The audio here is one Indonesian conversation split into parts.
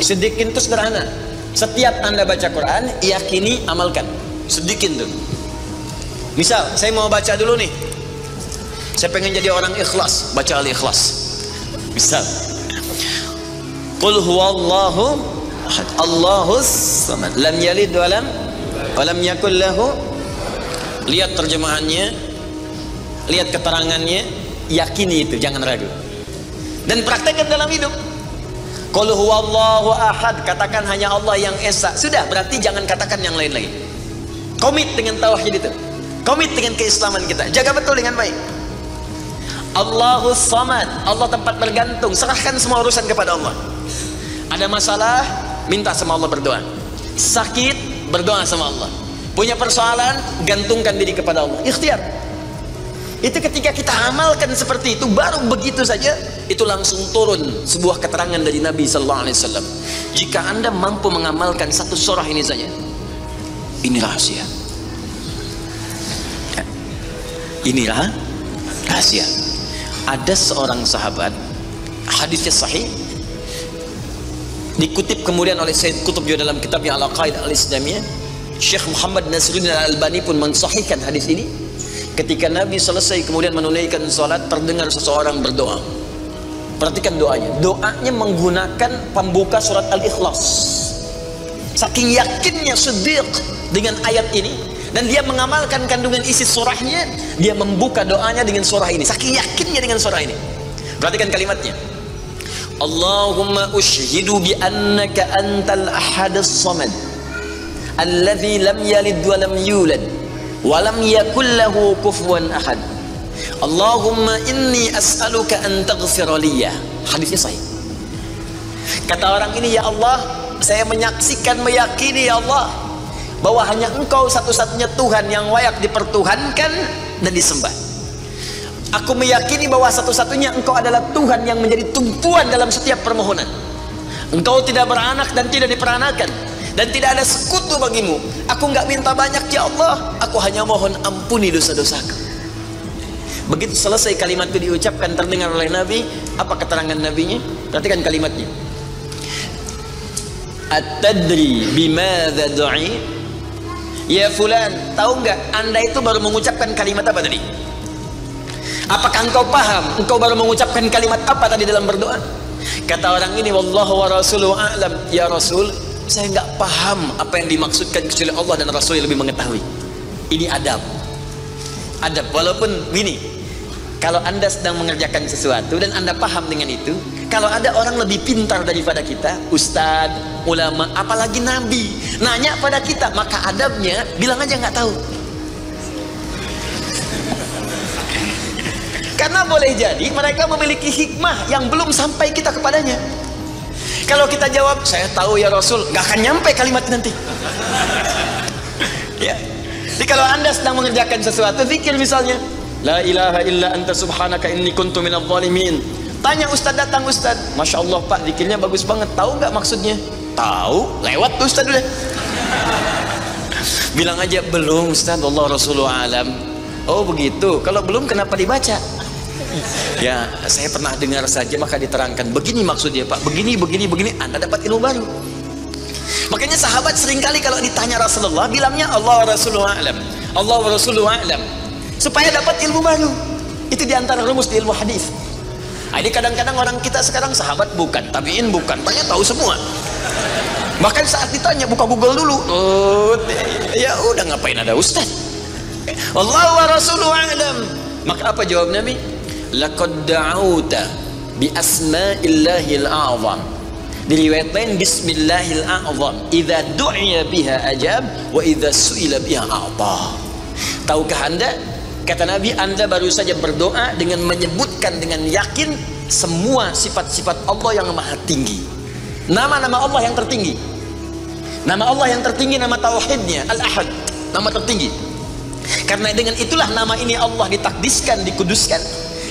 Sidikin itu sederhana. Setiap Anda baca Quran, yakini, amalkan. Sidikin tuh. Misal, saya mau baca dulu nih. Saya pengen jadi orang ikhlas, baca Al-Ikhlas. Misal, Qul huwallahu ahad, Allahus samad, lam yalid wa lam yakul lahu. Lihat terjemahannya, lihat keterangannya, yakini itu, jangan ragu. Dan praktekkan dalam hidup. Qul huwallahu ahad, katakan hanya Allah yang esa. Sudah, berarti jangan katakan yang lain lagi. Komit dengan tauhid itu. Komit dengan keislaman kita. Jaga betul dengan baik. Allahus samad, Allah tempat bergantung. Serahkan semua urusan kepada Allah. Ada masalah, minta sama Allah, berdoa. Sakit, berdoa sama Allah. Punya persoalan, gantungkan diri kepada Allah. Ikhtiar. Itu ketika kita amalkan seperti itu, baru begitu saja itu langsung turun sebuah keterangan dari Nabi sallallahu alaihi wasallam. Jika Anda mampu mengamalkan satu surah ini saja, ini rahasia. Inilah rahasia. Ada seorang sahabat, hadisnya sahih, dikutip kemudian oleh Sayyid Qutb juga dalam kitabnya Al-Aqaidah Al-Islamiyah. Syekh Muhammad Nasiruddin Al-Albani pun mensahihkan hadis ini. Ketika Nabi selesai kemudian menunaikan salat, terdengar seseorang berdoa. Perhatikan doanya. Doanya menggunakan pembuka surat Al-Ikhlas. Saking yakinnya Siddiq dengan ayat ini, dan dia mengamalkan kandungan isi surahnya, dia membuka doanya dengan surah ini. Saking yakinnya dengan surah ini. Perhatikan kalimatnya. Allahumma ushhidu bi annaka antal ahadus samad, alladzi lam yalid wa lam yulad wa lam yakul lahu kufuwan ahad. Allahumma inni as'aluka an taghfira liya. Hadisnya sahih. Kata orang ini, ya Allah, saya menyaksikan, meyakini ya Allah, bahwa hanya Engkau satu-satunya Tuhan yang layak dipertuhankan dan disembah. Aku meyakini bahwa satu-satunya Engkau adalah Tuhan yang menjadi tumpuan dalam setiap permohonan. Engkau tidak beranak dan tidak diperanakan, dan tidak ada sekutu bagimu. Aku nggak minta banyak ya Allah, aku hanya mohon ampuni dosa-dosaku. Begitu selesai kalimat itu diucapkan, terdengar oleh Nabi. Apa keterangan Nabinya? Perhatikan kalimatnya. At-tadri bimadza du'i? Ya fulan, tahu nggak Anda itu baru mengucapkan kalimat apa tadi? Apakah engkau paham? Engkau baru mengucapkan kalimat apa tadi dalam berdoa? Kata orang ini, wallahu wa rasuluhu a'lam. Ya Rasul, saya nggak paham apa yang dimaksudkan kecuali Allah dan Rasul yang lebih mengetahui. Ini adab. Adab. Walaupun gini, kalau Anda sedang mengerjakan sesuatu dan Anda paham dengan itu, kalau ada orang lebih pintar daripada kita, ustadz, ulama, apalagi nabi, nanya pada kita, maka adabnya bilang aja nggak tahu. Karena boleh jadi mereka memiliki hikmah yang belum sampai kita kepadanya. Kalau kita jawab, saya tahu ya Rasul, nggak akan nyampe kalimat nanti. Ya. Jadi kalau Anda sedang mengerjakan sesuatu, zikir misalnya, la ilaha illa anta subhanaka inni kuntu minadh dhalimin. Tanya ustaz, datang ustaz, masya Allah pak, zikirnya bagus banget, tahu nggak maksudnya? Tahu, lewat tuh ustaz udah. Bilang aja, belum ustaz, Allah Rasulullah alam. Oh begitu, kalau belum kenapa dibaca? Ya saya pernah dengar saja, maka diterangkan begini maksudnya pak, begini, Anda dapat ilmu baru. Makanya sahabat seringkali kalau ditanya Rasulullah, bilangnya Allah Rasulullah alam, Allah Rasulullah alam, supaya dapat ilmu baru. Itu diantara rumus di ilmu hadis. Jadi kadang-kadang orang kita sekarang sahabat bukan, tabiin bukan, tanya tahu semua. Bahkan saat ditanya buka Google dulu. Oh, ya udah, ngapain ada ustaz? Allah wa rasuluhu a'lam. Maka apa jawab Nabi? Laqad da'auta bi asma'illahil a'zam. Diriwayatkan bismillahil a'zam. Idza du'iya biha ajab wa idza su'ila biha a'ta. Tahukah Anda? Kata Nabi, Anda baru saja berdoa dengan menyebutkan dengan yakin semua sifat-sifat Allah yang maha tinggi. Nama-nama Allah yang tertinggi. Nama Allah yang tertinggi, nama tauhidnya Al-Ahad, nama tertinggi. Karena dengan itulah nama ini Allah ditakdiskan, dikuduskan.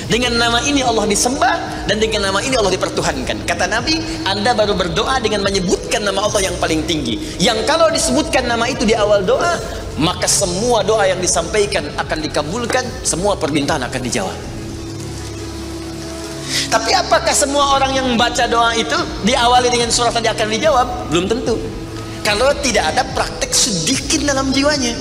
Dengan nama ini Allah disembah, dan dengan nama ini Allah dipertuhankan. Kata Nabi, Anda baru berdoa dengan menyebutkan nama Allah yang paling tinggi, yang kalau disebutkan nama itu di awal doa, maka semua doa yang disampaikan akan dikabulkan, semua permintaan akan dijawab. Tapi apakah semua orang yang membaca doa itu diawali dengan surat tadi akan dijawab? Belum tentu. Kalau tidak ada praktek sedikit dalam jiwanya.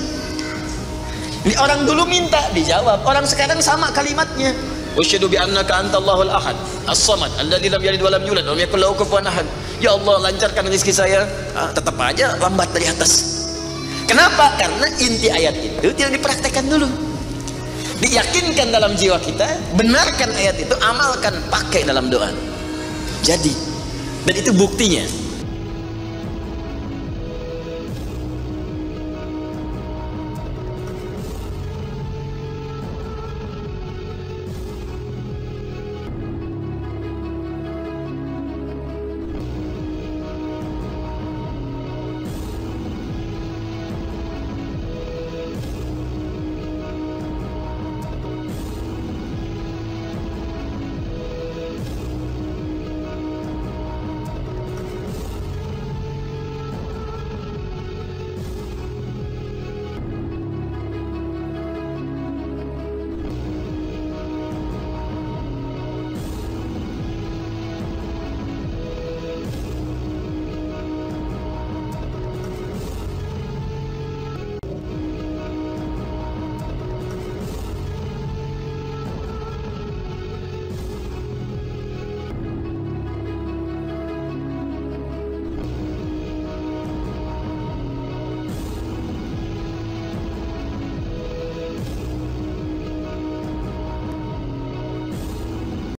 Ini orang dulu minta dijawab, orang sekarang sama kalimatnya. Wasyhadu bi annaka antallahul ahad, as-samad, alladzi lam yalid wa lam yulad wa lam yakul lahu kufuwan ahad. Ya Allah, lancarkan rezeki saya. Tetap aja lambat dari atas. Kenapa? Karena inti ayat itu tidak dipraktekkan dulu. Diyakinkan dalam jiwa kita, benarkan ayat itu, amalkan, pakai dalam doa. Jadi, dan itu buktinya.